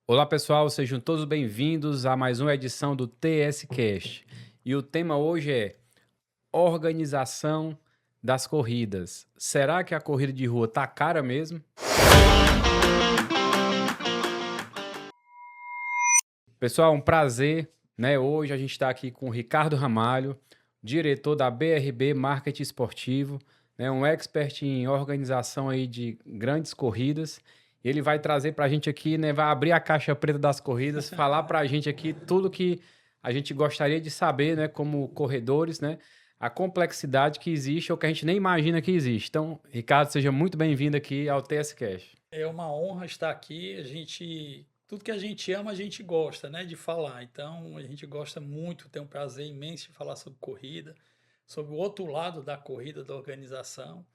Olá pessoal, sejam todos bem-vindos a mais uma edição do TS Cast. E o tema hoje é organização das corridas. Será que a corrida de rua tá cara mesmo? Pessoal, um prazer, né? Hoje a gente está aqui com o Ricardo Ramalho, diretor da BRB Marketing Esportivo, né? Um expert em organização aí de grandes corridas. Ele vai trazer para a gente aqui, né? Vai abrir a caixa preta das corridas, falar para a gente aqui tudo que a gente gostaria de saber, né? Como corredores, né? A complexidade que existe ou que a gente nem imagina que existe. Então, Ricardo, seja muito bem-vindo aqui ao TS Cash. É uma honra estar aqui. Tudo que a gente ama, a gente gosta, né, de falar. Então, a gente gosta muito, tem um prazer imenso de falar sobre corrida, sobre o outro lado da corrida, da organização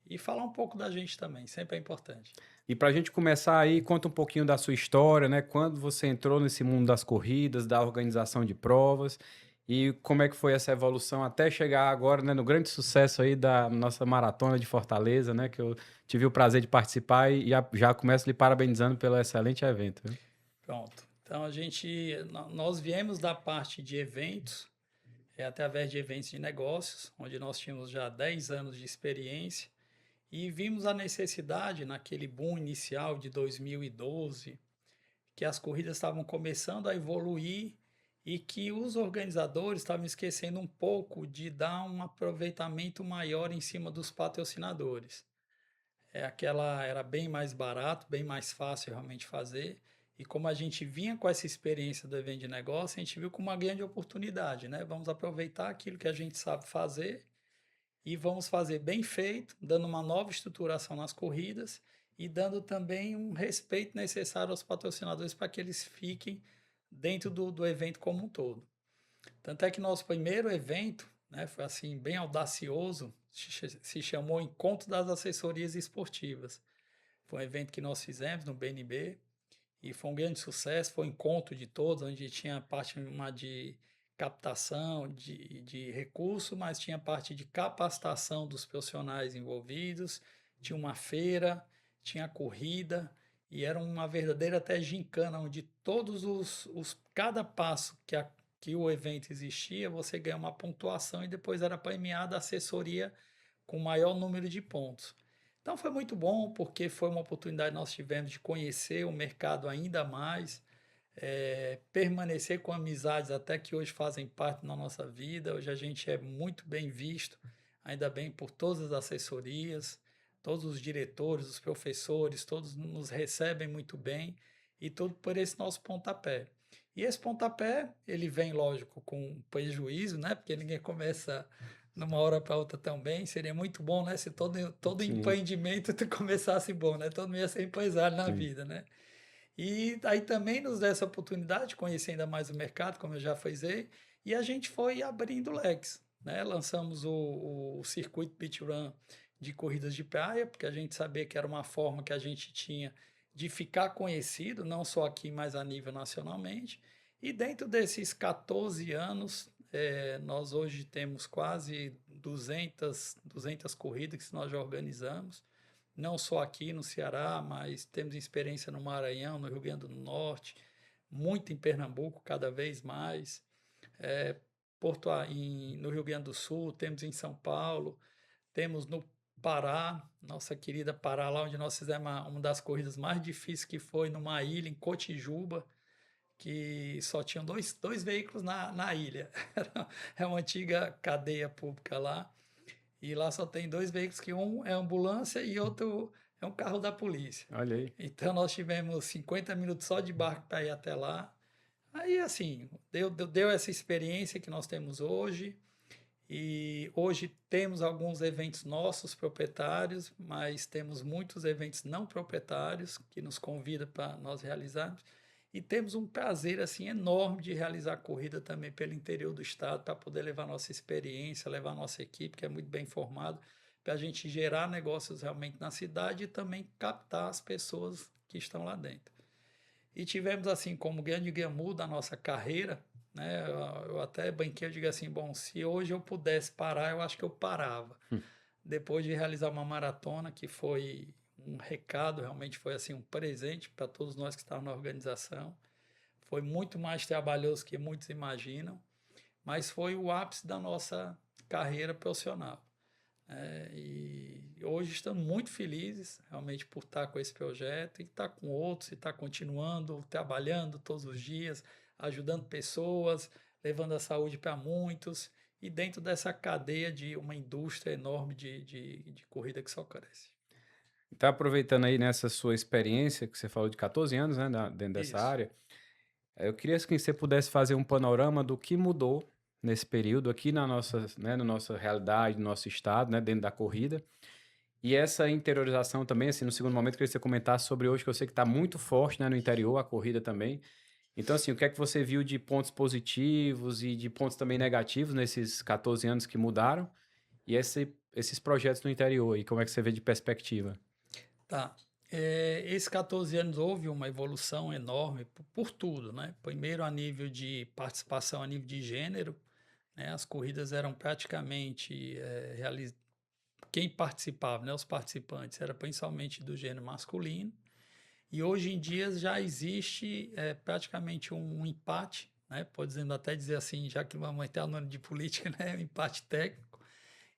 e falar um pouco da gente também, sempre é importante. E para a gente começar aí, conta um pouquinho da sua história, né? Quando você entrou nesse mundo das corridas, da organização de provas e como é que foi essa evolução até chegar agora, né, no grande sucesso aí da nossa maratona de Fortaleza, né? Que eu tive o prazer de participar e já começo lhe parabenizando pelo excelente evento, viu? Pronto. Então, nós viemos da parte de eventos, através de eventos de negócios, onde nós tínhamos já 10 anos de experiência e vimos a necessidade naquele boom inicial de 2012 que as corridas estavam começando a evoluir e que os organizadores estavam esquecendo um pouco de dar um aproveitamento maior em cima dos patrocinadores. Aquela era bem mais barato, bem mais fácil realmente fazer. E como a gente vinha com essa experiência do evento de negócio, a gente viu como uma grande oportunidade, né? Vamos aproveitar aquilo que a gente sabe fazer e vamos fazer bem feito, dando uma nova estruturação nas corridas e dando também um respeito necessário aos patrocinadores para que eles fiquem dentro do evento como um todo. Tanto é que nosso primeiro evento, né, foi assim bem audacioso, se chamou Encontro das Assessorias Esportivas. Foi um evento que nós fizemos no BNB e foi um grande sucesso, foi um encontro de todos, onde tinha a parte uma de captação de recurso, mas tinha parte de capacitação dos profissionais envolvidos, tinha uma feira, tinha corrida, e era uma verdadeira até gincana, onde cada passo que o evento existia, você ganha uma pontuação e depois era premiada a assessoria com maior número de pontos. Então foi muito bom, porque foi uma oportunidade que nós tivemos de conhecer o mercado ainda mais, permanecer com amizades até que hoje fazem parte da nossa vida. Hoje a gente é muito bem visto, ainda bem por todas as assessorias, todos os diretores, os professores, todos nos recebem muito bem e tudo por esse nosso pontapé. E esse pontapé, ele vem, lógico, com prejuízo, né? Porque ninguém começa numa hora para outra também. Seria muito bom, né? Se todo Sim, empreendimento começasse bom, né? Todo mundo ia ser empresário na sim. vida, né? E aí também nos dá essa oportunidade de conhecer ainda mais o mercado, como eu já frisei, e a gente foi abrindo leques, né? Lançamos o circuito Beach Run de corridas de praia, porque a gente sabia que era uma forma que a gente tinha de ficar conhecido, não só aqui, mas a nível nacionalmente. E dentro desses 14 anos, nós hoje temos quase 200 corridas que nós já organizamos não só aqui no Ceará, mas temos experiência no Maranhão, no Rio Grande do Norte, muito em Pernambuco, cada vez mais. É, no Rio Grande do Sul, temos em São Paulo, temos no Pará, nossa querida Pará, lá onde nós fizemos uma das corridas mais difíceis que foi numa ilha, em Cotijuba, que só tinham dois veículos na ilha. É uma antiga cadeia pública lá. E lá só tem dois veículos, que um é ambulância e outro é um carro da polícia. Olha aí. Então nós tivemos 50 minutos só de barco para ir até lá. Aí assim, deu essa experiência que nós temos hoje. E hoje temos alguns eventos nossos proprietários, mas temos muitos eventos não proprietários que nos convidam para nós realizarmos. E temos um prazer assim enorme de realizar corrida também pelo interior do estado para poder levar nossa experiência, levar nossa equipe, que é muito bem formada, para a gente gerar negócios realmente na cidade e também captar as pessoas que estão lá dentro. E tivemos assim como grande glamour da nossa carreira, né? Eu até brinquei, eu digo assim, bom, se hoje eu pudesse parar, eu acho que eu parava. Hum. Depois de realizar uma maratona, que foi um recado, realmente foi assim um presente para todos nós que estavam na organização. Foi muito mais trabalhoso que muitos imaginam, mas foi o ápice da nossa carreira profissional. E hoje estamos muito felizes realmente por estar com esse projeto e estar com outros, e estar continuando, trabalhando todos os dias, ajudando pessoas, levando a saúde para muitos e dentro dessa cadeia de uma indústria enorme de corrida que só cresce. Tá aproveitando aí nessa sua experiência, que você falou de 14 anos, né, dentro dessa Isso. área, eu queria que você pudesse fazer um panorama do que mudou nesse período aqui na nossa, né, na nossa realidade, no nosso estado, né, dentro da corrida. E essa interiorização também, assim, no segundo momento, eu queria que você comentasse sobre hoje, que eu sei que está muito forte, né, no interior, a corrida também. Então, assim, o que é que você viu de pontos positivos e de pontos também negativos nesses 14 anos que mudaram? E esses projetos no interior, e como é que você vê de perspectiva? Tá. Esses 14 anos houve uma evolução enorme por tudo, né? Primeiro a nível de participação, a nível de gênero, né? As corridas eram praticamente quem participava, né? Os participantes era principalmente do gênero masculino. E hoje em dia já existe praticamente um empate, né? Podendo até dizer assim, já que vamos entrar no ano de política, né? Um empate técnico.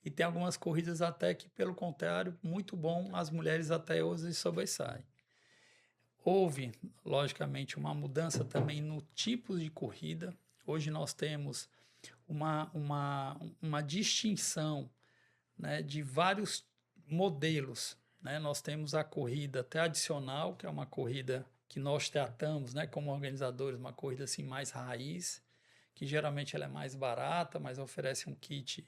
E tem algumas corridas até que, pelo contrário, muito bom, as mulheres até hoje sobressaem. Houve, logicamente, uma mudança também no tipo de corrida. Hoje nós temos uma distinção, né, de vários modelos. Né? Nós temos a corrida tradicional, que é uma corrida que nós tratamos, né, como organizadores, uma corrida assim mais raiz, que geralmente ela é mais barata, mas oferece um kit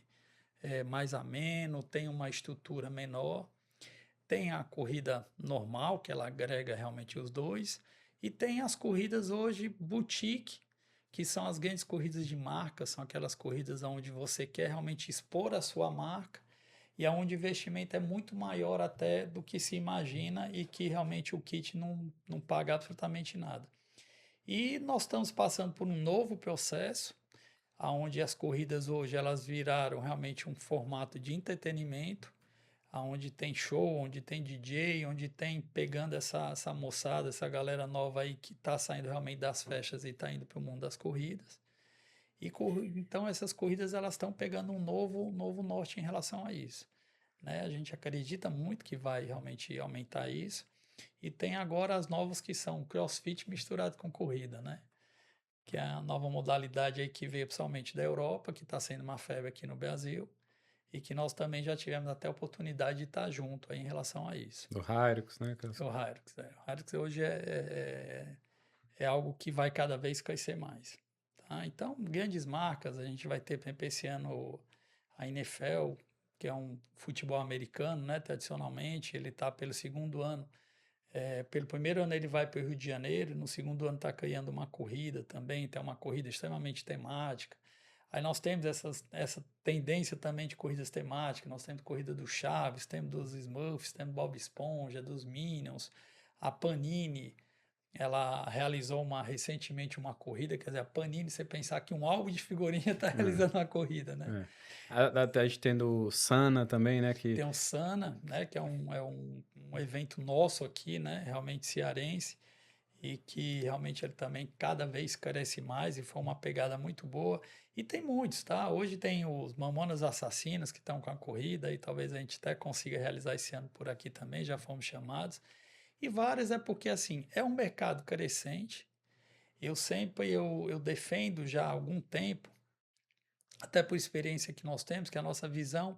mais ameno, tem uma estrutura menor. Tem a corrida normal, que ela agrega realmente os dois, e tem as corridas hoje boutique, que são as grandes corridas de marca, são aquelas corridas onde você quer realmente expor a sua marca e onde o investimento é muito maior até do que se imagina e que realmente o kit não paga absolutamente nada. E nós estamos passando por um novo processo, onde as corridas hoje elas viraram realmente um formato de entretenimento, onde tem show, onde tem DJ, onde tem pegando essa moçada, essa galera nova aí que está saindo realmente das festas e está indo para o mundo das corridas. Então essas corridas elas estão pegando um novo norte em relação a isso. Né? A gente acredita muito que vai realmente aumentar isso. E tem agora as novas que são CrossFit misturado com corrida, né? Que é a nova modalidade aí que veio principalmente da Europa, que está sendo uma febre aqui no Brasil e que nós também já tivemos até a oportunidade de estar junto aí em relação a isso. Do Hilux, né? É o Hilux. O Hilux hoje é algo que vai cada vez crescer mais. Tá? Então, grandes marcas, a gente vai ter, por exemplo, esse ano a NFL, que é um futebol americano, né? Tradicionalmente, ele está pelo segundo ano. Pelo primeiro ano ele vai para o Rio de Janeiro, no segundo ano está criando uma corrida também, tem uma corrida extremamente temática. Aí nós temos essa tendência também de corridas temáticas, nós temos corrida do Chaves, temos dos Smurfs, temos Bob Esponja, dos Minions, a Panini, ela realizou recentemente uma corrida, quer dizer, a Panini, você pensar que um álbum de figurinha está realizando uma corrida, né? É. Até a gente tendo o Sana também, né? Que... Tem o Sana, né, que é um evento nosso aqui, né, realmente cearense, e que realmente ele também cada vez cresce mais e foi uma pegada muito boa. E tem muitos, tá? Hoje tem os Mamonas Assassinas que estão com a corrida e talvez a gente até consiga realizar esse ano por aqui também, já fomos chamados. E várias é porque, assim, é um mercado crescente. Eu defendo já há algum tempo, até por experiência que nós temos, que a nossa visão,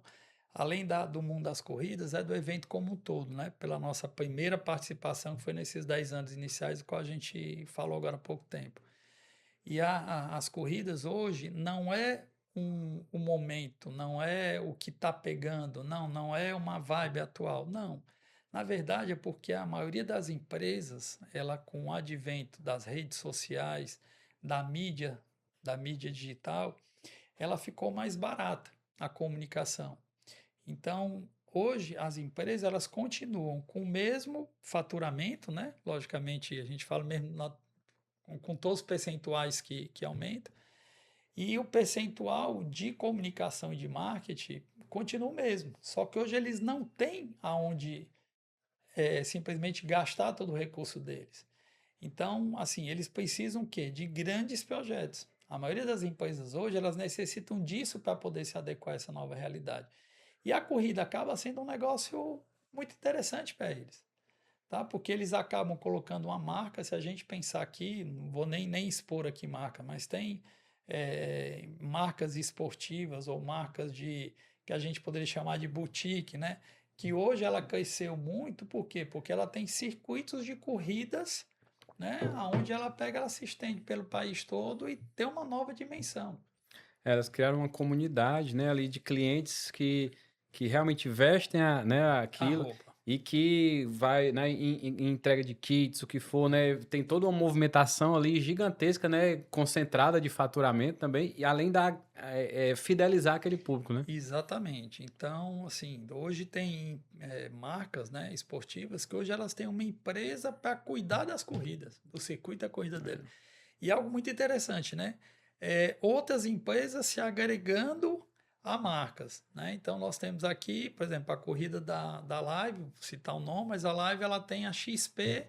além do mundo das corridas, é do evento como um todo, né? Pela nossa primeira participação, que foi nesses 10 anos iniciais, do qual a gente falou agora há pouco tempo. E as corridas hoje não é um momento, não é o que está pegando, não é uma vibe atual, não. Na verdade, é porque a maioria das empresas, ela com o advento das redes sociais, da mídia digital, ela ficou mais barata, a comunicação. Então, hoje as empresas elas continuam com o mesmo faturamento, né? Logicamente, a gente fala mesmo com todos os percentuais que aumentam, e o percentual de comunicação e de marketing continua o mesmo. Só que hoje eles não têm aonde simplesmente gastar todo o recurso deles. Então, assim, eles precisam o quê? De grandes projetos. A maioria das empresas hoje, elas necessitam disso para poder se adequar a essa nova realidade. E a corrida acaba sendo um negócio muito interessante para eles, tá? Porque eles acabam colocando uma marca, se a gente pensar aqui, não vou nem expor aqui marca, mas tem marcas esportivas ou marcas que a gente poderia chamar de boutique, né? Que hoje ela cresceu muito, por quê? Porque ela tem circuitos de corridas, né? Onde ela se estende pelo país todo e tem uma nova dimensão. Elas criaram uma comunidade, né, ali de clientes que realmente vestem né, A aquilo roupa. e que vai, né, em entrega de kits, o que for, né, tem toda uma movimentação ali gigantesca, né, concentrada de faturamento também, e além da fidelizar aquele público, né? Exatamente. Então, assim, hoje tem marcas, né, esportivas que hoje elas têm uma empresa para cuidar das corridas, do circuito da corrida dele. E algo muito interessante, né? Outras empresas se agregando a marcas, né? Então, nós temos aqui, por exemplo, a corrida da Live, vou citar o nome, mas a Live ela tem a XP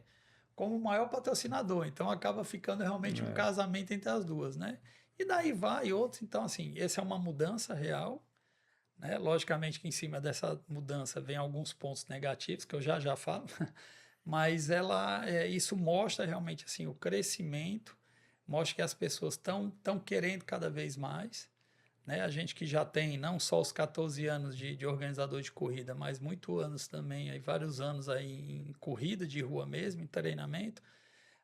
como o maior patrocinador. Então, acaba ficando realmente um É, casamento entre as duas, né? E daí vai outros. Então, assim, essa é uma mudança real, né? Logicamente que em cima dessa mudança vem alguns pontos negativos, que eu já falo, mas isso mostra realmente assim, o crescimento, mostra que as pessoas estão querendo cada vez mais. Né? A gente que já tem não só os 14 anos de organizador de corrida, mas muitos anos também, aí, vários anos aí em corrida de rua mesmo, em treinamento.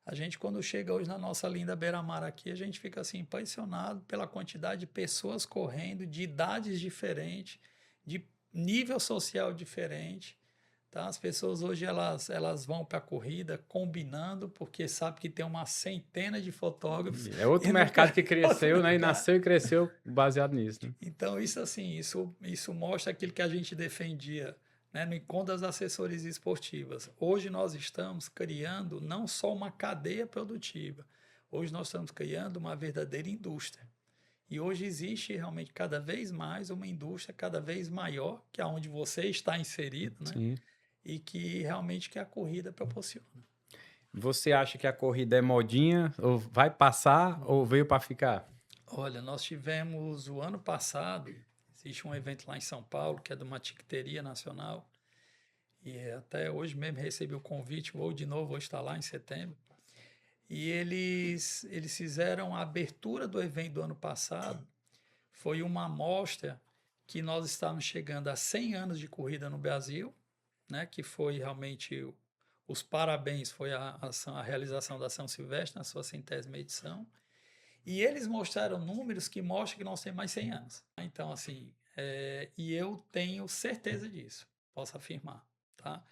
A gente, quando chega hoje na nossa linda beira-mar aqui, a gente fica assim impressionado pela quantidade de pessoas correndo, de idades diferentes, de nível social diferente. Tá? As pessoas hoje elas vão para a corrida combinando, porque sabe que tem uma centena de fotógrafos é outro e não mercado quer que outro cresceu, né, e mercado. nasceu e cresceu baseado nisso, né? Então, isso assim, isso mostra aquilo que a gente defendia, né, no encontro das assessorias esportivas. Hoje nós estamos criando não só uma cadeia produtiva, hoje nós estamos criando uma verdadeira indústria. E hoje existe realmente cada vez mais uma indústria cada vez maior, que é onde você está inserido, né? Sim. E que realmente que a corrida proporciona. Você acha que a corrida é modinha, ou vai passar, ou veio para ficar? Olha, nós tivemos o ano passado, existe um evento lá em São Paulo, que é de uma tiqueteria nacional, e até hoje mesmo recebi o convite, vou de novo, vou estar lá em setembro. E eles fizeram a abertura do evento do ano passado, foi uma amostra que nós estávamos chegando a 100 anos de corrida no Brasil, né, que foi realmente os parabéns, foi a realização da São Silvestre na sua 100ª edição. E eles mostraram números que mostram que nós temos mais 100 anos. Então, assim, e eu tenho certeza disso, posso afirmar, tá?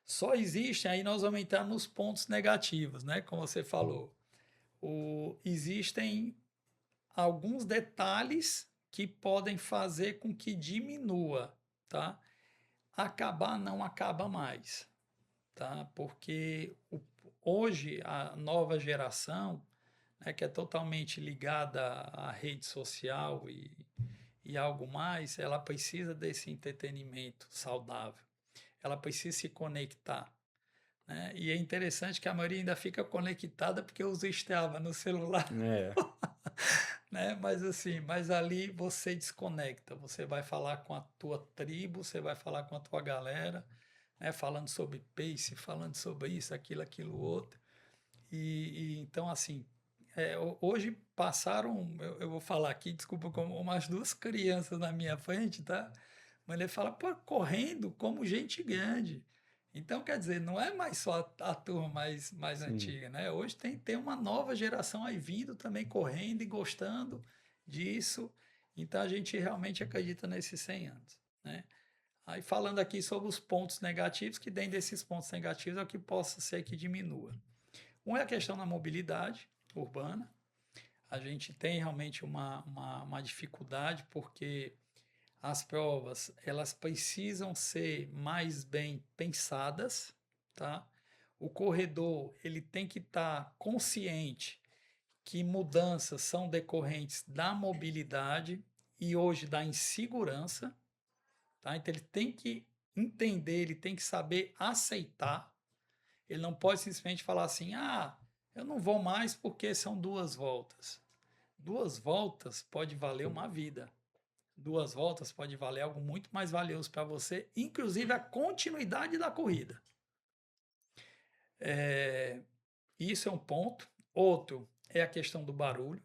Só existe, aí nós vamos entrar nos pontos negativos, né? Como você falou. Existem alguns detalhes que podem fazer com que diminua, tá? Acabar não acaba mais, tá? Porque hoje a nova geração, né, que é totalmente ligada à rede social e algo mais, ela precisa desse entretenimento saudável. Ela precisa se conectar. Né? E é interessante que a maioria ainda fica conectada porque usa o Strava no celular. É. Né? Mas assim, mas ali você desconecta, você vai falar com a tua tribo, você vai falar com a tua galera, né? Falando sobre pace, falando sobre isso, aquilo, outro. Então, assim, hoje passaram, eu vou falar aqui, desculpa, como umas duas crianças na minha frente, tá? Mas ele fala, pô, correndo como gente grande. Então, quer dizer, não é mais só a turma mais Sim. antiga, né? Hoje tem uma nova geração aí vindo também correndo e gostando disso. Então, a gente realmente acredita nesses 100 anos, né? Aí, falando aqui sobre os pontos negativos, que dentro desses pontos negativos é o que possa ser que diminua. Um é a questão da mobilidade urbana. A gente tem realmente uma dificuldade porque as provas elas precisam ser mais bem pensadas, tá? O corredor ele tem que estar consciente que mudanças são decorrentes da mobilidade e hoje da insegurança, tá? Então ele tem que entender, ele tem que saber aceitar. Ele não pode simplesmente falar assim: ah, eu não vou mais porque são 2 voltas. 2 voltas pode valer uma vida. 2 voltas pode valer algo muito mais valioso para você, inclusive a continuidade da corrida. Isso é um ponto. Outro é a questão do barulho.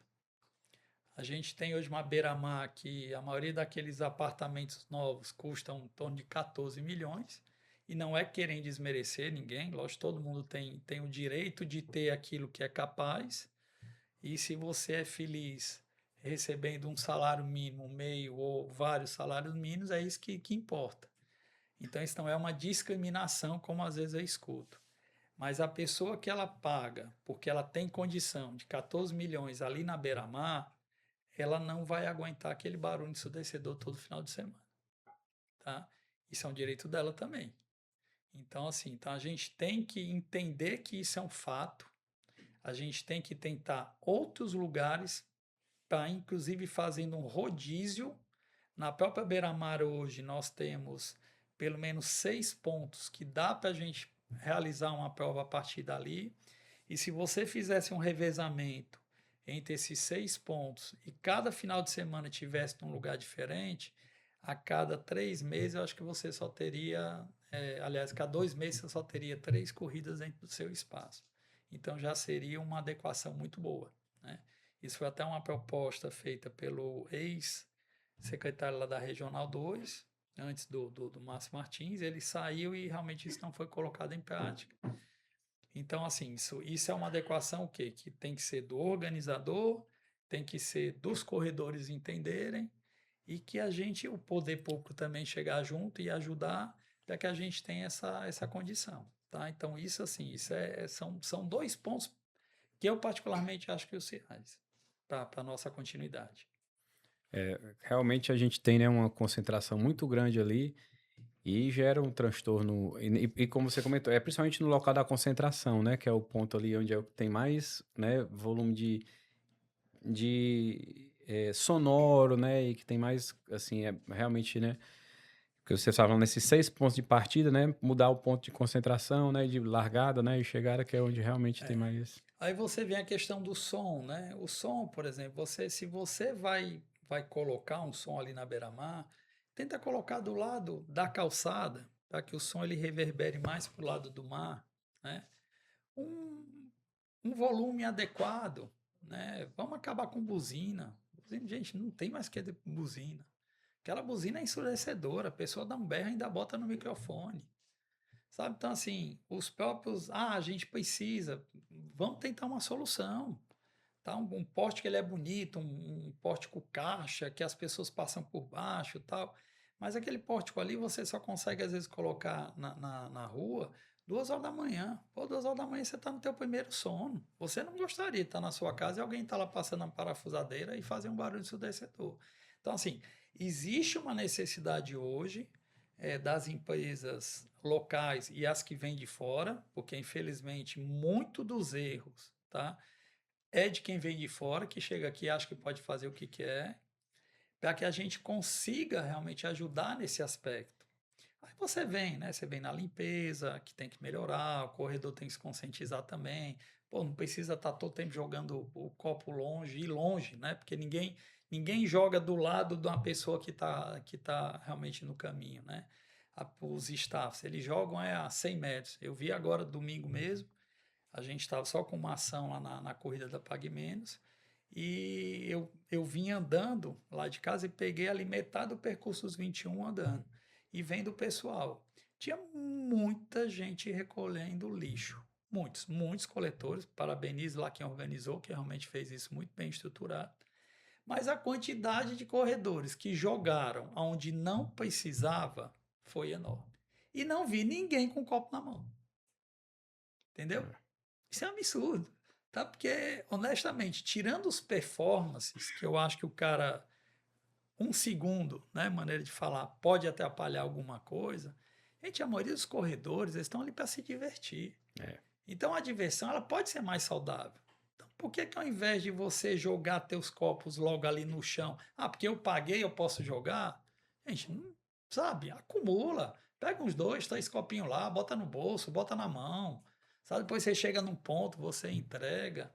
A gente tem hoje uma beira-mar que a maioria daqueles apartamentos novos custam em torno de 14 milhões. E não é querendo desmerecer ninguém, lógico, todo mundo tem o direito de ter aquilo que é capaz. E se você é feliz recebendo um salário mínimo, meio ou vários salários mínimos, é isso que importa. Então, isso não é uma discriminação, como às vezes eu escuto. Mas a pessoa que ela paga, porque ela tem condição de 14 milhões ali na beira-mar, ela não vai aguentar aquele barulho ensurdecedor todo final de semana, tá? Isso é um direito dela também. Então, assim, então a gente tem que entender que isso é um fato, a gente tem que tentar outros lugares para, inclusive, fazendo um rodízio. Na própria Beira-Mar hoje nós temos pelo menos 6 pontos que dá para a gente realizar uma prova a partir dali. E se você fizesse um revezamento entre esses 6 pontos e cada final de semana tivesse num lugar diferente, a cada 3 meses eu acho que você só teria, aliás, cada 2 meses você só teria 3 corridas dentro do seu espaço. Então já seria uma adequação muito boa, né? Isso foi até uma proposta feita pelo ex-secretário lá da Regional 2, antes do Márcio Martins. Ele saiu e realmente isso não foi colocado em prática. Então, assim, isso é uma adequação o quê? Que tem que ser do organizador, tem que ser dos corredores entenderem e que a gente, o poder público também chegar junto e ajudar para que a gente tenha essa condição, tá? Então, isso assim, são 2 pontos que eu particularmente acho que os reais para a nossa continuidade. Realmente a gente tem, né, uma concentração muito grande ali e gera um transtorno. E como você comentou, é principalmente no local da concentração, né, que é o ponto ali onde tem mais, né, volume de sonoro, né, e que tem mais, assim, realmente, né, que você estava falando, nesses 6 pontos de partida, né, mudar o ponto de concentração, né, de largada, né, e chegada, que é onde realmente tem É. mais. Aí você vem a questão do som, né? O som, por exemplo, se você vai colocar um som ali na beira-mar, tenta colocar do lado da calçada, para que o som ele reverbere mais para o lado do mar, né? Um, um volume adequado, né? Vamos acabar com buzina. Gente, não tem mais que ter buzina. Aquela buzina é ensurdecedora, a pessoa dá um berro e ainda bota no microfone. Sabe? Então, assim, os próprios. Ah, a gente precisa. Vamos tentar uma solução. Tá? Um poste que ele é bonito, um pórtico caixa, que as pessoas passam por baixo e tal. Mas aquele pórtico ali você só consegue, às vezes, colocar na rua 2 horas da manhã. Pô, 2 horas da manhã você está no teu primeiro sono. Você não gostaria de estar na sua casa e alguém está lá passando a parafusadeira e fazer um barulho ensurdecedor. Então, assim, existe uma necessidade hoje das empresas locais e as que vêm de fora, porque infelizmente muito dos erros, tá, é de quem vem de fora, que chega aqui e acha que pode fazer o que quer, para que a gente consiga realmente ajudar nesse aspecto. Aí você vem, né? Você vem na limpeza, que tem que melhorar, o corredor tem que se conscientizar também. Pô, não precisa estar todo tempo jogando o copo longe e longe, né? Porque ninguém joga do lado de uma pessoa que tá realmente no caminho, né? Os staffs, eles jogam a 100 metros. Eu vi agora, domingo mesmo, a gente estava só com uma ação lá na corrida da Pague Menos, e eu vim andando lá de casa e peguei ali metade do percurso dos 21 andando. E vendo o pessoal. Tinha muita gente recolhendo lixo. Muitos coletores. Parabenizo lá quem organizou, que realmente fez isso muito bem estruturado. Mas a quantidade de corredores que jogaram onde não precisava foi enorme. E não vi ninguém com copo na mão. Entendeu? Isso é um absurdo. Tá? Porque, honestamente, tirando os performances, que eu acho que o cara, 1 segundo, né, maneira de falar, pode atrapalhar alguma coisa, gente, a maioria dos corredores eles estão ali para se divertir. É. Então a diversão ela pode ser mais saudável. Então, por que ao invés de você jogar teus copos logo ali no chão, porque eu paguei, eu posso jogar? Gente, não, sabe, acumula. Pega uns 2, 3 copinhos lá, bota no bolso, bota na mão, sabe? Depois você chega num ponto, você entrega,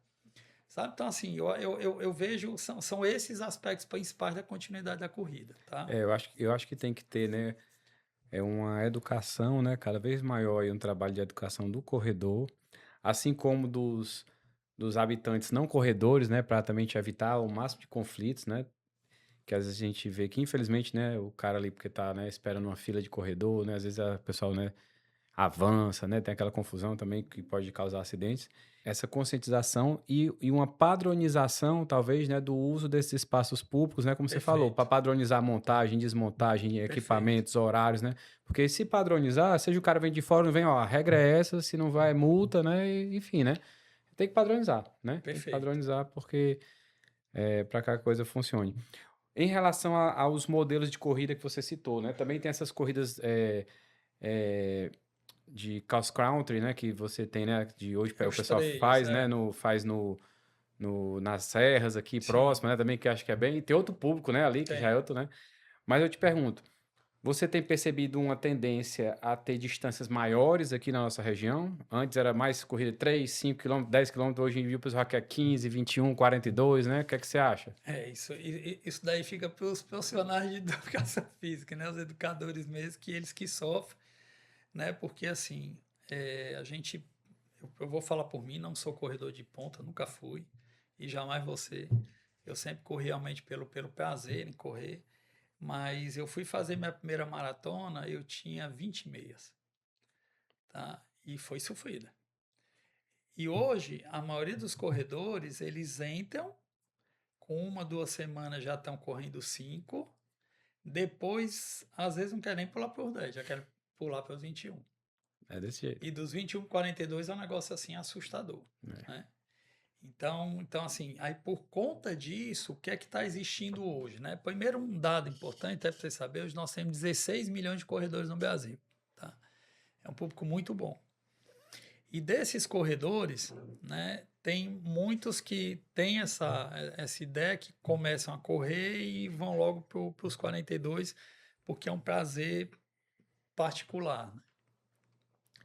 sabe? Então, assim, eu vejo, são esses aspectos principais da continuidade da corrida, tá? Eu acho que tem que ter, né? É uma educação, né, cada vez maior e um trabalho de educação do corredor, assim como dos habitantes não corredores, né, para também te evitar o máximo de conflitos, né? Que às vezes a gente vê que, infelizmente, né, o cara ali, porque tá, né, esperando uma fila de corredor, né, às vezes o pessoal, né, avança, né, tem aquela confusão também que pode causar acidentes. Essa conscientização e uma padronização, talvez, né, do uso desses espaços públicos, né, como você falou, para Perfeito, padronizar montagem, desmontagem, perfeito, equipamentos, horários, né? Porque se padronizar, seja o cara vem de fora, não vem, ó, a regra é essa, se não vai, multa, né, enfim, né? Tem que padronizar, né? Tem que perfeito. padronizar porque para que a coisa funcione. Em relação aos modelos de corrida que você citou, né? Também tem essas corridas é, de cross country, né? Que você tem, né? De hoje É o os pessoal três, faz, né? Faz nas serras aqui sim, próximo, né? Também que acho que é bem. Tem outro público, né? Ali que já é tem. outro, né? Mas eu te pergunto, você tem percebido uma tendência a ter distâncias maiores aqui na nossa região? Antes era mais corrida 3, 5 quilômetros, 10 quilômetros. Hoje em dia o pessoal quer 15, 21, 42, né? O que é que você acha? Isso daí fica para os profissionais de educação física, né? Os educadores mesmo, que eles que sofrem, né? Porque assim, a gente, eu vou falar por mim, não sou corredor de ponta, nunca fui e jamais vou ser. Eu sempre corri realmente pelo prazer em correr, mas eu fui fazer minha primeira maratona, eu tinha 20 meias, tá? E foi sofrida. E hoje, a maioria dos corredores, eles entram com 1, 2 semanas já estão correndo 5. Depois, às vezes não quer nem pular para os 10, já quer pular para os 21. É desse jeito. E dos 21 para 42 é um negócio assim assustador, É. né? Então assim, aí por conta disso, o que é que está existindo hoje, né? Primeiro, um dado importante é para você saber, hoje nós temos 16 milhões de corredores no Brasil, tá? É um público muito bom. E desses corredores, né, tem muitos que têm essa ideia que começam a correr e vão logo para os 42, porque é um prazer particular, né?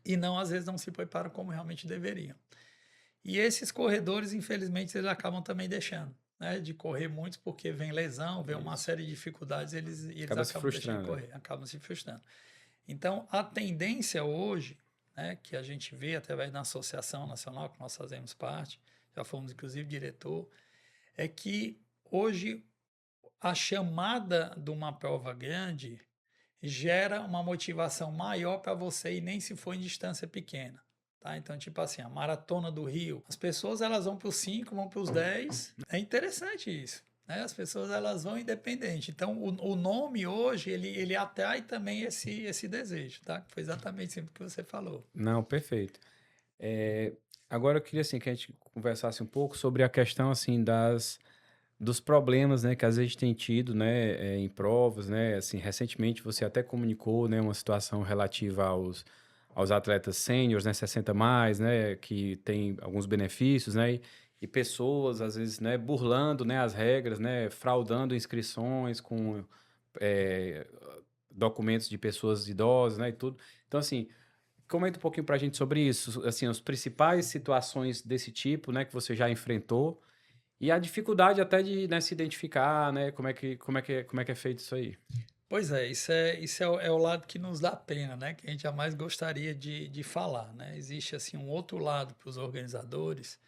E não, às vezes, não se preparam como realmente deveriam. E esses corredores, infelizmente, eles acabam também deixando, né, de correr muitos, porque vem lesão, vem uma Isso. série de dificuldades, eles Acaba se acabam deixando de frustrando, né? correr, acabam se frustrando. Então, a tendência hoje, né, que a gente vê através da Associação Nacional, que nós fazemos parte, já fomos inclusive diretor, é que hoje a chamada de uma prova grande gera uma motivação maior para você e nem se for em distância pequena. Tá? Então, tipo assim, a Maratona do Rio, as pessoas elas vão para os 5, vão para os 10. É interessante isso. Né? As pessoas elas vão independente. Então, o nome hoje, ele atrai também esse desejo. Tá? Foi exatamente sempre o que você falou. Não, perfeito. É, agora eu queria assim que a gente conversasse um pouco sobre a questão assim dos problemas, né, que às vezes a gente tem tido, né, em provas, né, assim, recentemente você até comunicou, né, uma situação relativa aos atletas sêniores, né, 60 mais, né, que tem alguns benefícios, né, e pessoas às vezes, né, burlando, né, as regras, né, fraudando inscrições com eh, documentos de pessoas idosas, né, e tudo. Então, assim, comenta um pouquinho pra gente sobre isso, assim, as principais situações desse tipo, né, que você já enfrentou e a dificuldade até de, né, se identificar, né, como é que é feito isso aí. Pois é, isso é o lado que nos dá pena, né? Que a gente jamais gostaria de falar, né? Existe, assim, um outro lado para os organizadores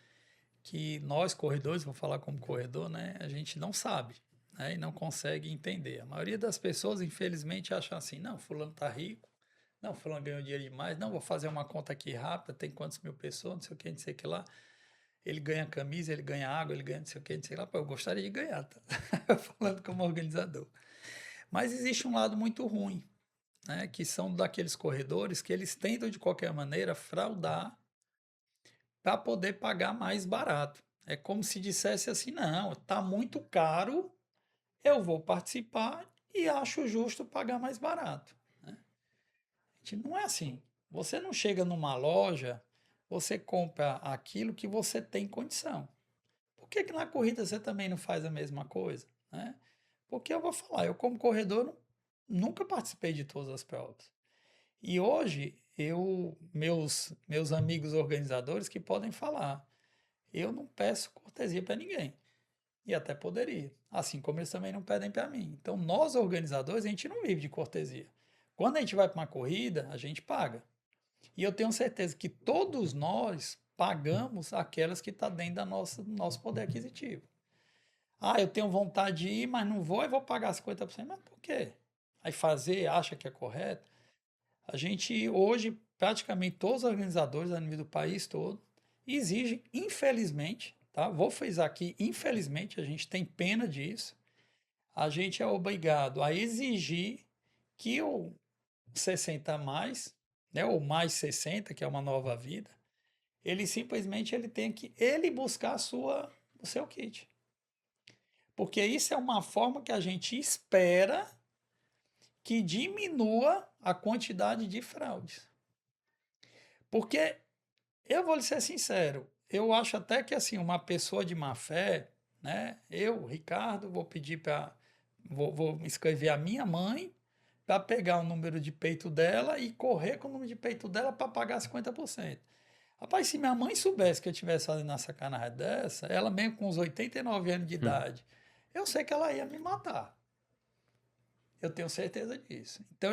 que nós, corredores, vou falar como corredor, né? A gente não sabe, né? E não consegue entender. A maioria das pessoas, infelizmente, acham assim, não, fulano tá rico, não, fulano ganhou dinheiro demais, não, vou fazer uma conta aqui rápida, tem quantas mil pessoas, não sei o que, não sei o que lá. Ele ganha camisa, ele ganha água, ele ganha não sei o que, não sei lá. Pô, eu gostaria de ganhar, tá? Falando como organizador. Mas existe um lado muito ruim, né? Que são daqueles corredores que eles tentam, de qualquer maneira, fraudar para poder pagar mais barato. É como se dissesse assim: não, está muito caro, eu vou participar e acho justo pagar mais barato. Né? Gente, não é assim. Você não chega numa loja, você compra aquilo que você tem condição. Por que, que na corrida você também não faz a mesma coisa? Né? Porque eu vou falar, eu como corredor nunca participei de todas as provas. E hoje, meus amigos organizadores que podem falar, eu não peço cortesia para ninguém. E até poderia. Assim como eles também não pedem para mim. Então, nós organizadores, a gente não vive de cortesia. Quando a gente vai para uma corrida, a gente paga. E eu tenho certeza que todos nós pagamos aquelas que estão dentro do nosso poder aquisitivo. Ah, eu tenho vontade de ir, mas não vou e vou pagar 50%. Mas por quê? Aí fazer, acha que é correto. A gente, hoje, praticamente todos os organizadores a nível do país todo exigem, infelizmente, tá? Vou frisar aqui, infelizmente, a gente tem pena disso. A gente é obrigado a exigir que o 60 a mais, né, ou mais 60, que é uma nova vida, ele simplesmente ele tem que ele buscar o seu kit. Porque isso é uma forma que a gente espera que diminua a quantidade de fraudes. Porque eu vou lhe ser sincero, eu acho até que assim, uma pessoa de má fé, né? Eu, Ricardo, vou pedir para vou escrever a minha mãe para pegar o número de peito dela e correr com o número de peito dela para pagar 50%. Rapaz, se minha mãe soubesse que eu tivesse fazendo uma sacanagem dessa, ela mesmo com uns 89 anos de idade, eu sei que ela ia me matar. Eu tenho certeza disso. Então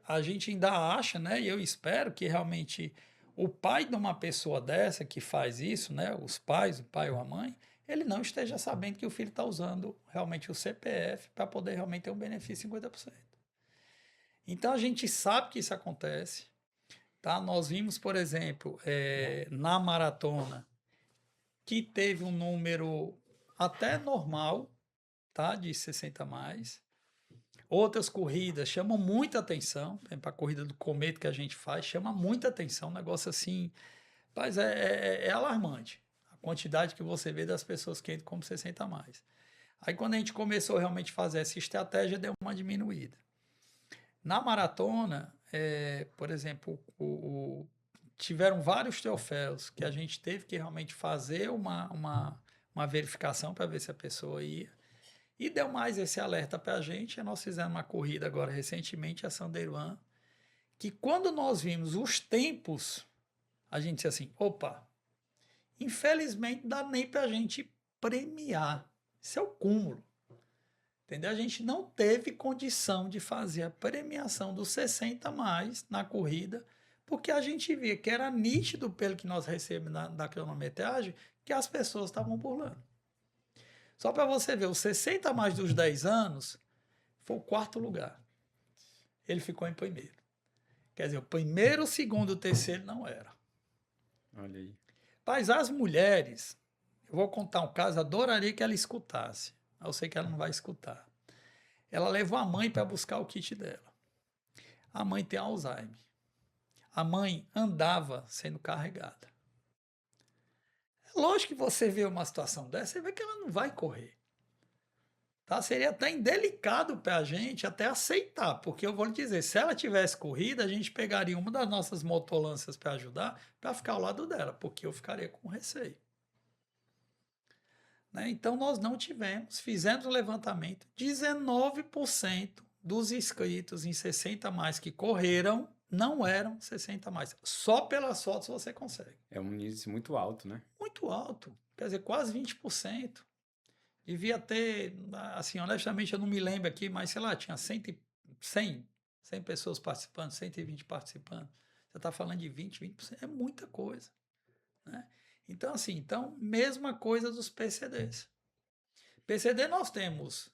a gente ainda acha, né? E eu espero que realmente o pai de uma pessoa dessa que faz isso, né? Os pais, o pai ou a mãe, ele não esteja sabendo que o filho está usando realmente o CPF para poder realmente ter um benefício de 50%. Então a gente sabe que isso acontece, tá? Nós vimos, por exemplo, na maratona, que teve um número até normal, tá? De 60 a mais. Outras corridas chamam muita atenção, para a corrida do Cometa que a gente faz, chama muita atenção, um negócio assim, mas é alarmante a quantidade que você vê das pessoas que entram como 60 a mais. Aí quando a gente começou realmente a fazer essa estratégia, deu uma diminuída. Na maratona, por exemplo, tiveram vários troféus que a gente teve que realmente fazer uma verificação para ver se a pessoa ia. E deu mais esse alerta para a gente. Nós fizemos uma corrida agora recentemente, a Sandeiruan, que quando nós vimos os tempos, a gente disse assim, opa, infelizmente não dá nem para a gente premiar. Isso é o cúmulo. Entendeu? A gente não teve condição de fazer a premiação dos 60 mais na corrida, porque a gente via que era nítido pelo que nós recebemos da cronometragem que as pessoas estavam burlando. Só para você ver, os 60 mais dos 10 anos foi o quarto lugar. Ele ficou em primeiro. Quer dizer, o primeiro, o segundo, o terceiro não era. Olha aí. Mas as mulheres, eu vou contar um caso, adoraria que ela escutasse. Eu sei que ela não vai escutar. Ela levou a mãe para buscar o kit dela. A mãe tem Alzheimer. A mãe andava sendo carregada. É lógico que você vê uma situação dessa, você vê que ela não vai correr. Tá? Seria até indelicado para a gente até aceitar, porque eu vou lhe dizer, se ela tivesse corrida, a gente pegaria uma das nossas motolâncias para ajudar, para ficar ao lado dela, porque eu ficaria com receio. Né? Então, nós não tivemos, fizemos o levantamento, 19% dos inscritos em 60 mais que correram não eram 60 mais. Só pelas fotos você consegue. É um índice muito alto, né? Muito alto, quer dizer, quase 20%. Devia ter, assim, honestamente eu não me lembro aqui, mas sei lá, tinha 100 pessoas participando, 120 participando. Você está falando de 20%, é muita coisa. Né? Então, assim, mesma coisa dos PCDs. PCD nós temos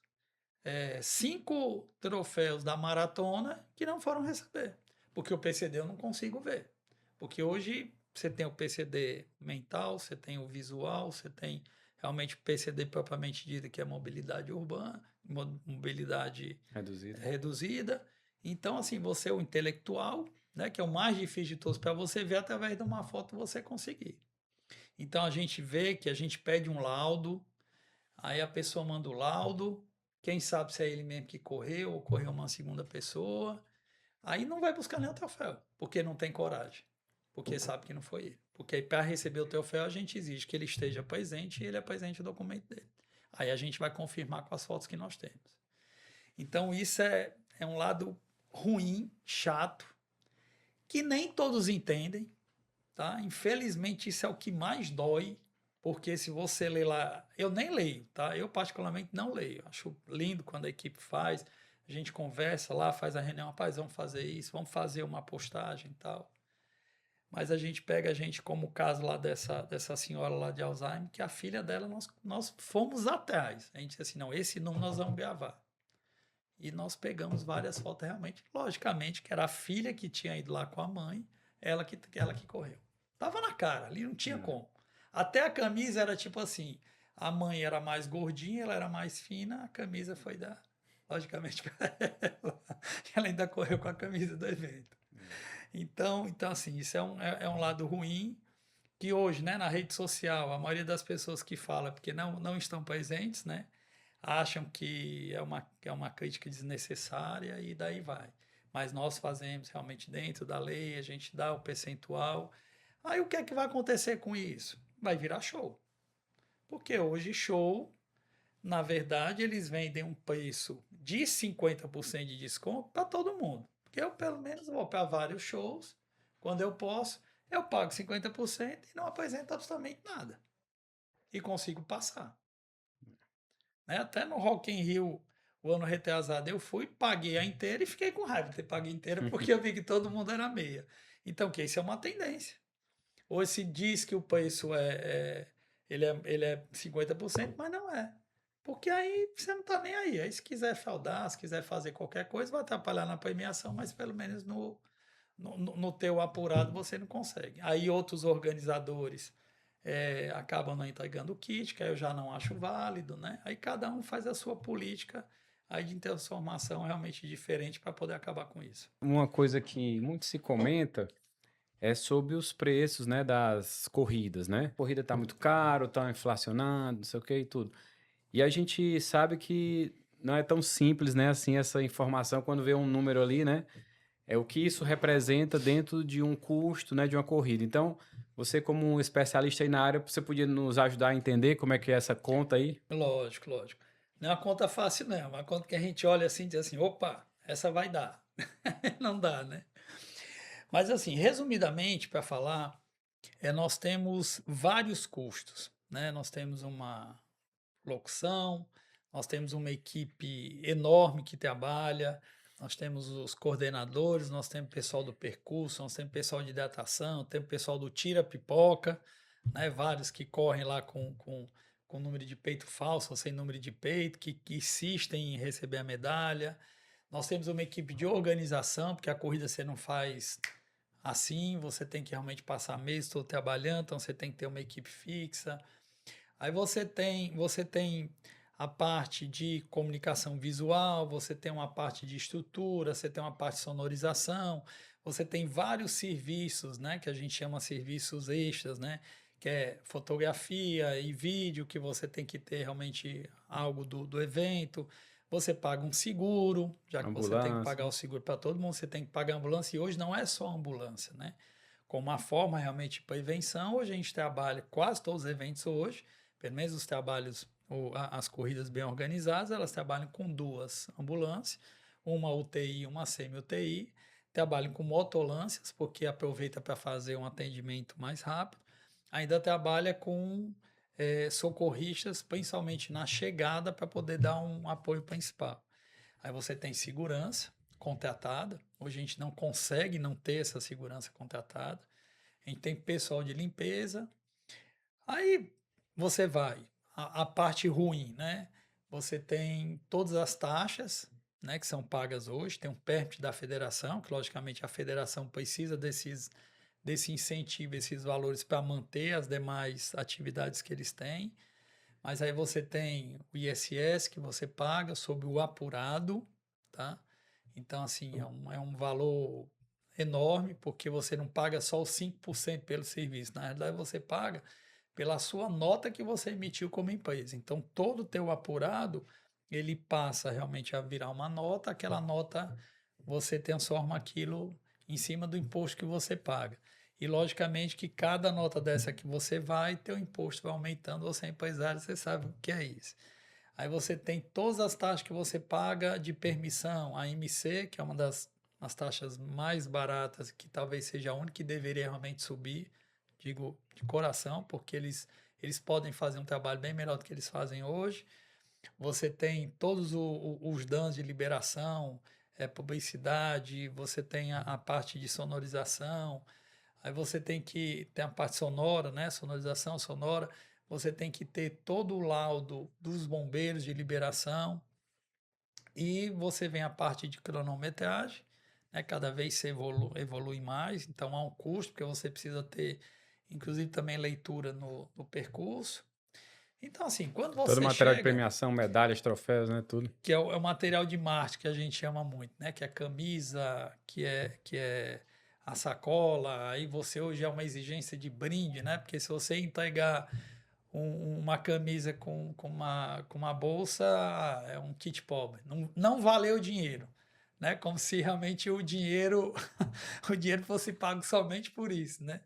5 troféus da maratona que não foram receber, porque o PCD eu não consigo ver. Porque hoje você tem o PCD mental, você tem o visual, você tem realmente o PCD propriamente dito, que é mobilidade urbana, mobilidade reduzida. Então, assim, você é o intelectual, né, que é o mais difícil de todos para você ver através de uma foto você conseguir. Então, a gente vê que a gente pede um laudo, aí a pessoa manda o laudo, quem sabe se é ele mesmo que correu ou correu uma segunda pessoa, aí não vai buscar nenhum troféu, porque não tem coragem, porque sabe que não foi ele. Porque para receber o troféu a gente exige que ele esteja presente e ele apresente o documento dele. Aí a gente vai confirmar com as fotos que nós temos. Então isso é um lado ruim, chato, que nem todos entendem, tá? Infelizmente, isso é o que mais dói, porque se você ler lá, eu nem leio, tá? Eu particularmente não leio. Acho lindo quando a equipe faz, a gente conversa lá, faz a reunião, rapaz, vamos fazer isso, vamos fazer uma postagem e tal. Mas a gente pega a gente como o caso lá dessa senhora lá de Alzheimer, que a filha dela, nós fomos atrás. A gente disse assim, não, esse número nós vamos gravar. E nós pegamos várias fotos realmente, logicamente, que era a filha que tinha ido lá com a mãe, ela que correu. Tava na cara, ali não tinha como. Até a camisa era tipo assim, a mãe era mais gordinha, ela era mais fina, a camisa foi logicamente, para ela. Ela ainda correu com a camisa do evento. Então assim, isso é um lado ruim, que hoje, né, na rede social, a maioria das pessoas que fala, porque não estão presentes, né, acham que é uma crítica desnecessária e daí vai. Mas nós fazemos realmente dentro da lei, a gente dá o percentual. Aí o que é que vai acontecer com isso? Vai virar show. Porque hoje show, na verdade, eles vendem um preço de 50% de desconto para todo mundo. Porque eu, pelo menos, vou para vários shows, quando eu posso, eu pago 50% e não apresento absolutamente nada. E consigo passar. Né? Até no Rock in Rio, o ano retrasado, eu fui, paguei a inteira e fiquei com raiva de ter pago a inteira, porque eu vi que todo mundo era meia. Então, que isso é uma tendência. Hoje se diz que o preço ele é 50%, mas não é. Porque aí você não está nem aí. Aí se quiser fraudar, se quiser fazer qualquer coisa, vai atrapalhar na premiação, mas pelo menos no teu apurado você não consegue. Aí outros organizadores acabam não entregando o kit, que aí eu já não acho válido, né? Aí cada um faz a sua política aí de transformação realmente diferente para poder acabar com isso. Uma coisa que muito se comenta é sobre os preços, né, das corridas, né? A corrida tá muito caro, tá inflacionado, não sei o que e tudo. E a gente sabe que não é tão simples, né, assim, essa informação quando vê um número ali, né? É o que isso representa dentro de um custo, né, de uma corrida. Então, você como um especialista aí na área, você podia nos ajudar a entender como é que é essa conta aí? Lógico, lógico. Não é uma conta fácil, não. É uma conta que a gente olha assim e diz assim, opa, essa vai dar. Não dá, né? Mas assim, resumidamente, para falar, nós temos vários custos, né? Nós temos uma locução, nós temos uma equipe enorme que trabalha, nós temos os coordenadores, nós temos pessoal do percurso, nós temos pessoal de datação, temos pessoal do tira-pipoca, né? Vários que correm lá com número de peito falso ou sem número de peito, que insistem em receber a medalha. Nós temos uma equipe de organização, porque a corrida você não faz assim, você tem que realmente passar mês todo trabalhando, então você tem que ter uma equipe fixa. Aí você tem a parte de comunicação visual, você tem uma parte de estrutura, você tem uma parte de sonorização, você tem vários serviços, né, que a gente chama serviços extras, né, que é fotografia e vídeo, que você tem que ter realmente algo do evento. Você paga um seguro, já que você tem que pagar Ambulância. o seguro para todo mundo, você tem que pagar a ambulância, e hoje não é só a ambulância, né? Como uma forma realmente de prevenção, hoje a gente trabalha quase todos os eventos hoje, pelo menos os trabalhos, as corridas bem organizadas, elas trabalham com duas ambulâncias, uma UTI e uma semi-UTI, trabalham com motolâncias, porque aproveita para fazer um atendimento mais rápido, ainda trabalha com socorristas, principalmente na chegada, para poder dar um apoio principal. Aí você tem segurança contratada, hoje a gente não consegue não ter essa segurança contratada, a gente tem pessoal de limpeza, aí você vai, a parte ruim, né? Você tem todas as taxas, né, que são pagas hoje, tem um permit da federação, que logicamente a federação precisa desse incentivo, esses valores para manter as demais atividades que eles têm. Mas aí você tem o ISS que você paga sobre o apurado, tá? Então, assim, é um valor enorme, porque você não paga só os 5% pelo serviço. Na realidade, você paga pela sua nota que você emitiu como empresa. Então, todo o teu apurado, ele passa realmente a virar uma nota, aquela nota você transforma aquilo em cima do imposto que você paga. E logicamente que cada nota dessa que você vai, teu imposto vai aumentando, você é empresário, você sabe o que é isso. Aí você tem todas as taxas que você paga de permissão, a MC, que é uma das nas taxas mais baratas, que talvez seja a única que deveria realmente subir, digo de coração, porque eles podem fazer um trabalho bem melhor do que eles fazem hoje. Você tem todos os danos de liberação, publicidade, você tem a parte de sonorização, aí você tem que ter a parte sonora, né? Sonorização sonora, você tem que ter todo o laudo dos bombeiros de liberação, e você vem a parte de cronometragem, né? Cada vez se evolui mais, então há um custo, porque você precisa ter, inclusive, também leitura no percurso. Então, assim, quando Todo você material de chega, premiação, medalhas, troféus, né? Tudo. que é o material de marketing que a gente chama muito, né? Que é camisa, que é a sacola, aí você hoje é uma exigência de brinde, né? Porque se você entregar uma camisa com uma bolsa, é um kit pobre. Não valeu o dinheiro, né? Como se realmente o dinheiro, o dinheiro fosse pago somente por isso, né?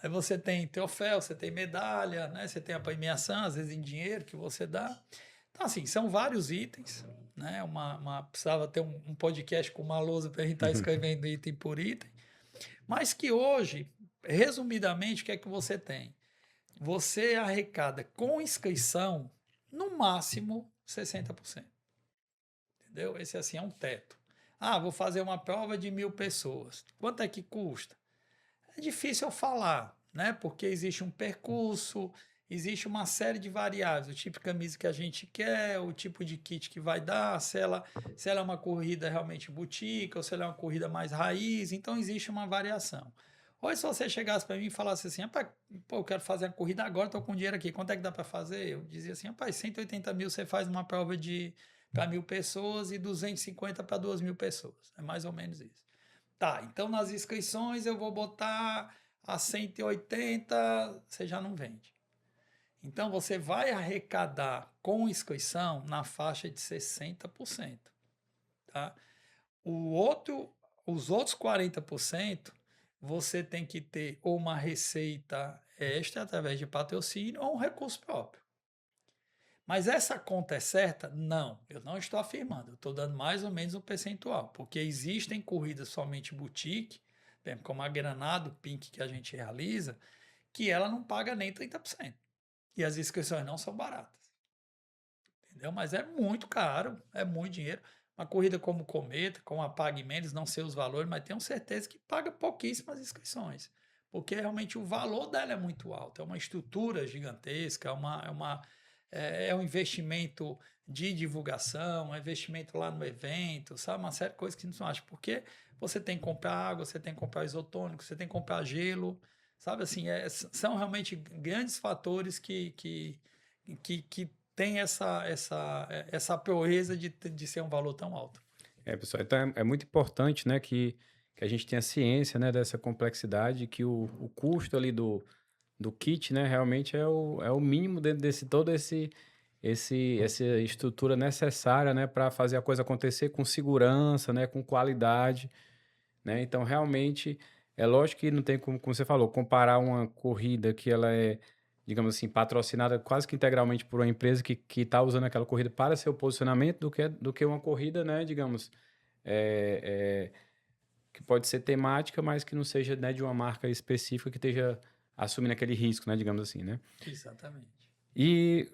Aí você tem troféu, você tem medalha, né? Você tem a premiação, às vezes em dinheiro que você dá. Então, assim, são vários itens, né? Precisava ter um podcast com uma lousa para a gente estar escrevendo item por item. Mas que hoje, resumidamente, o que é que você tem? Você arrecada com inscrição, no máximo, 60%. Entendeu? Esse, assim, é um teto. Ah, vou fazer uma prova de 1.000 pessoas. Quanto é que custa? É difícil eu falar, né? Porque existe um percurso, existe uma série de variáveis, o tipo de camisa que a gente quer, o tipo de kit que vai dar, se ela é uma corrida realmente boutique, ou se ela é uma corrida mais raiz, então existe uma variação. Hoje, se você chegasse para mim e falasse assim, rapaz, pô, eu quero fazer a corrida agora, estou com dinheiro aqui, quanto é que dá para fazer? Eu dizia assim, rapaz, 180 mil você faz uma prova para 1.000 pessoas e 250 para 2.000 pessoas. É mais ou menos isso. Tá, então nas inscrições eu vou botar a 180, você já não vende. Então você vai arrecadar com inscrição na faixa de 60%, tá? O outro, os outros 40%, você tem que ter ou uma receita extra através de patrocínio ou um recurso próprio. Mas essa conta é certa? Não, eu não estou afirmando. Eu estou dando mais ou menos um percentual, porque existem corridas somente boutique, por exemplo, como a Granado Pink que a gente realiza, que ela não paga nem 30%. E as inscrições não são baratas. Entendeu? Mas é muito caro, é muito dinheiro. Uma corrida como Cometa, como a Pague Menos, não sei os valores, mas tenho certeza que paga pouquíssimas inscrições. Porque realmente o valor dela é muito alto. É uma estrutura gigantesca, é um investimento de divulgação, é um investimento lá no evento, sabe? Uma série de coisas que não acha. Porque você tem que comprar água, você tem que comprar isotônico, você tem que comprar gelo, sabe? Assim, são realmente grandes fatores que tem essa proeza de ser um valor tão alto. Pessoal, então é muito importante, né, que a gente tenha ciência, né, dessa complexidade, que o custo ali do kit, né, realmente é o mínimo dentro desse todo essa estrutura necessária, né, para fazer a coisa acontecer com segurança, né, com qualidade, né? Então, realmente, é lógico que não tem como você falou, comparar uma corrida que ela é, digamos assim, patrocinada quase que integralmente por uma empresa que está usando aquela corrida para seu posicionamento do que uma corrida, né, digamos, é, é, que pode ser temática, mas que não seja, né, de uma marca específica que esteja assumindo aquele risco, né, digamos assim, né? Exatamente. E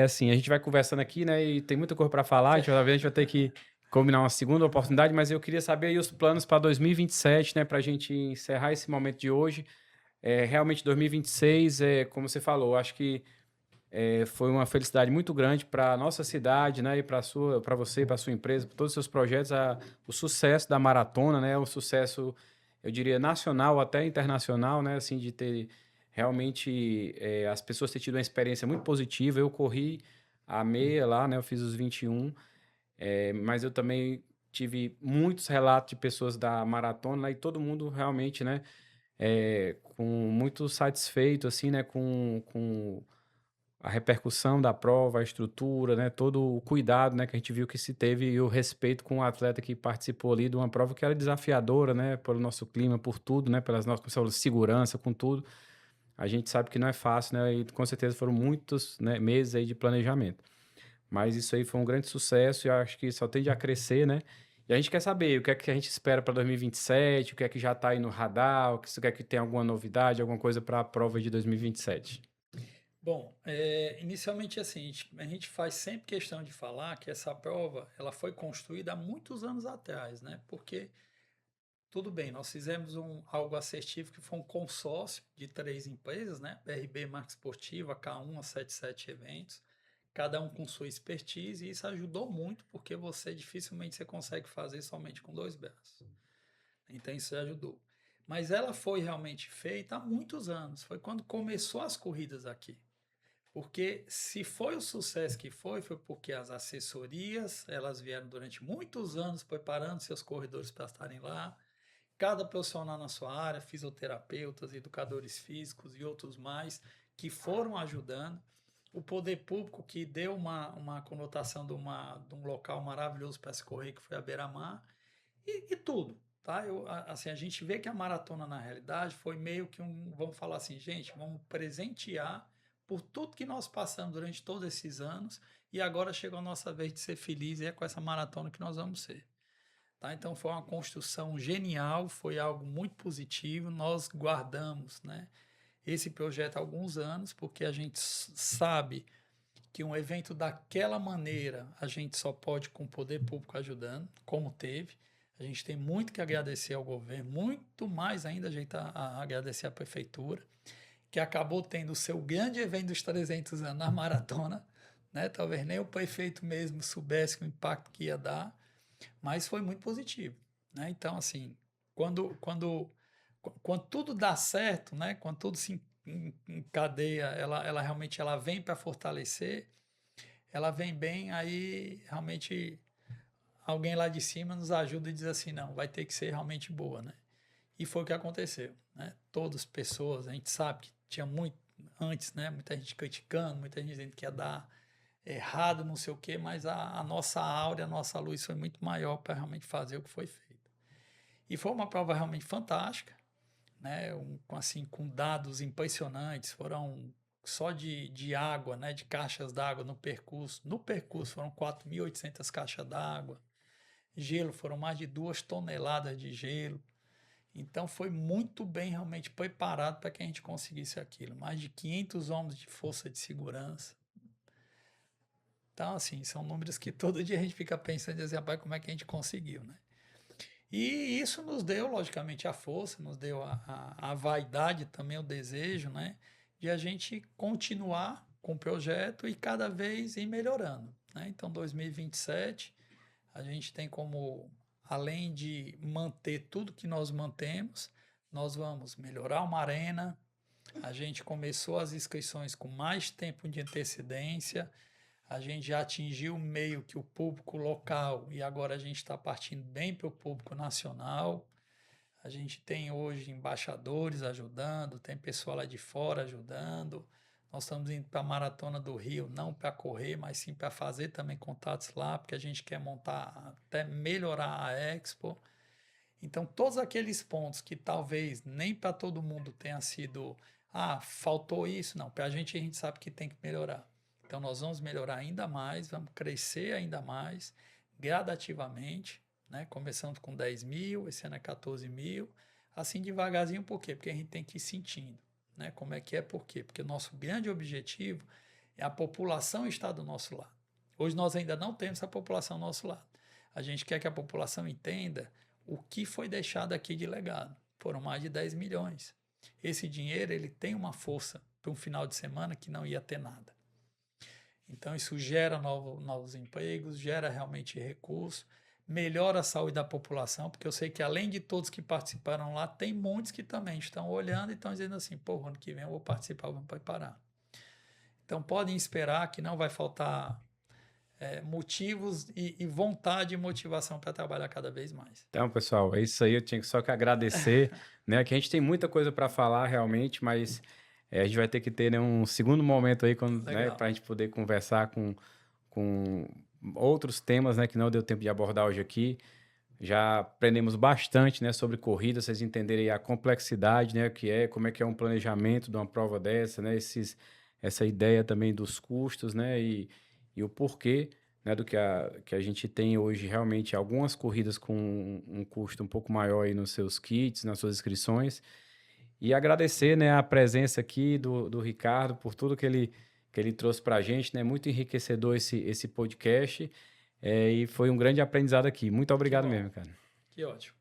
assim, a gente vai conversando aqui, né? E tem muita coisa para falar, a gente vai ter que combinar uma segunda oportunidade, mas eu queria saber aí os planos para 2027, né? Para a gente encerrar esse momento de hoje. Realmente 2026, como você falou, acho que foi uma felicidade muito grande para a nossa cidade, né? E para você, para sua empresa, para todos os seus projetos, o sucesso da maratona, né? O sucesso, eu diria, nacional até internacional, né? Assim, de ter realmente as pessoas ter tido uma experiência muito positiva. Eu corri a meia lá, né? Eu fiz os 21, mas eu também tive muitos relatos de pessoas da maratona lá, e todo mundo realmente, né? Com muito satisfeito, assim, né? Com a repercussão da prova, a estrutura, né? Todo o cuidado, né? Que a gente viu que se teve, e o respeito com o atleta que participou ali de uma prova que era desafiadora, né? Pelo nosso clima, por tudo, né? Pelas nossas segurança, com tudo. A gente sabe que não é fácil, né? E com certeza foram muitos, né, meses aí de planejamento. Mas isso aí foi um grande sucesso e eu acho que só tende a crescer, né? E a gente quer saber o que é que a gente espera para 2027, o que é que já está aí no radar, o que você quer que tenha alguma novidade, alguma coisa para a prova de 2027. Bom, inicialmente assim, a gente faz sempre questão de falar que essa prova ela foi construída há muitos anos atrás, né? Porque tudo bem, nós fizemos algo assertivo que foi um consórcio de 3 empresas, né? BRB Marca Esportiva, K1, a 77 Eventos, cada um com sua expertise, e isso ajudou muito, porque dificilmente você consegue fazer somente com 2 braços. Então isso ajudou. Mas ela foi realmente feita há muitos anos, foi quando começou as corridas aqui. Porque se foi o sucesso que foi porque as assessorias, elas vieram durante muitos anos preparando seus corredores para estarem lá, cada profissional na sua área, fisioterapeutas, educadores físicos e outros mais, que foram ajudando. O poder público que deu uma conotação de um local maravilhoso para se correr, que foi a Beira-Mar, e tudo. Tá? Assim, a gente vê que a maratona, na realidade, foi meio que vamos falar assim, gente, vamos presentear por tudo que nós passamos durante todos esses anos, e agora chegou a nossa vez de ser feliz, e é com essa maratona que nós vamos ser. Tá? Então foi uma construção genial, foi algo muito positivo. Nós guardamos, né, esse projeto há alguns anos, porque a gente sabe que um evento daquela maneira a gente só pode com o poder público ajudando, como teve. A gente tem muito que agradecer ao governo, muito mais ainda a gente a agradecer à prefeitura, que acabou tendo o seu grande evento dos 300 anos na maratona, né? Talvez nem o prefeito mesmo soubesse o impacto que ia dar, mas foi muito positivo, né? Então, assim, quando, quando, quando tudo dá certo, né? Quando tudo se encadeia, ela realmente ela vem para fortalecer, ela vem bem, aí realmente alguém lá de cima nos ajuda e diz assim, não, vai ter que ser realmente boa, né? E foi o que aconteceu, né? Todas as pessoas, a gente sabe que tinha muito antes, né? Muita gente criticando, muita gente dizendo que ia dar errado, não sei o quê, mas a nossa áurea, a nossa luz foi muito maior para realmente fazer o que foi feito. E foi uma prova realmente fantástica, né? Assim, com dados impressionantes, foram só de água, né? De caixas d'água no percurso. No percurso foram 4.800 caixas d'água. Gelo, foram mais de 2 toneladas de gelo. Então foi muito bem realmente preparado para que a gente conseguisse aquilo. Mais de 500 homens de força de segurança. Então, assim, são números que todo dia a gente fica pensando, assim, rapaz, como é que a gente conseguiu, né? E isso nos deu, logicamente, a força, nos deu a vaidade também, o desejo, né? De a gente continuar com o projeto e cada vez ir melhorando, né? Então, 2027, a gente tem como, além de manter tudo que nós mantemos, nós vamos melhorar uma arena. A gente começou as inscrições com mais tempo de antecedência, a gente já atingiu meio que o público local e agora a gente está partindo bem para o público nacional. A gente tem hoje embaixadores ajudando, tem pessoal lá de fora ajudando. Nós estamos indo para a Maratona do Rio, não para correr, mas sim para fazer também contatos lá, porque a gente quer montar, até melhorar a Expo. Então, todos aqueles pontos que talvez nem para todo mundo tenha sido, faltou isso, não, para a gente sabe que tem que melhorar. Então, nós vamos melhorar ainda mais, vamos crescer ainda mais, gradativamente, né? Começando com 10 mil, esse ano é 14 mil, assim devagarzinho, por quê? Porque a gente tem que ir sentindo, né? Como é que é, por quê? Porque o nosso grande objetivo é a população estar do nosso lado. Hoje nós ainda não temos a população do nosso lado. A gente quer que a população entenda o que foi deixado aqui de legado. Foram mais de 10 milhões. Esse dinheiro ele tem uma força para um final de semana que não ia ter nada. Então isso gera novos empregos, gera realmente recurso, melhora a saúde da população, porque eu sei que além de todos que participaram lá, tem muitos que também estão olhando e estão dizendo assim, pô, ano que vem eu vou participar, vamos preparar. Então podem esperar que não vai faltar motivos e vontade e motivação para trabalhar cada vez mais. Então, pessoal, é isso aí. Eu tinha só que agradecer, né? Que a gente tem muita coisa para falar realmente, mas a gente vai ter que ter, né, um segundo momento aí, quando, né, Legal. para a gente poder conversar com outros temas, né, que não deu tempo de abordar hoje aqui. Já aprendemos bastante, né, sobre corrida, vocês entenderem a complexidade, né, que é, como é que é um planejamento de uma prova dessa, né, essa ideia também dos custos, né, e o porquê, né, do que a gente tem hoje, realmente, algumas corridas com um custo um pouco maior aí nos seus kits, nas suas inscrições. E agradecer, né, a presença aqui do Ricardo por tudo que ele trouxe para a gente, né? Muito enriquecedor esse podcast. E foi um grande aprendizado aqui. Muito Que obrigado bom, mesmo, cara. que ótimo.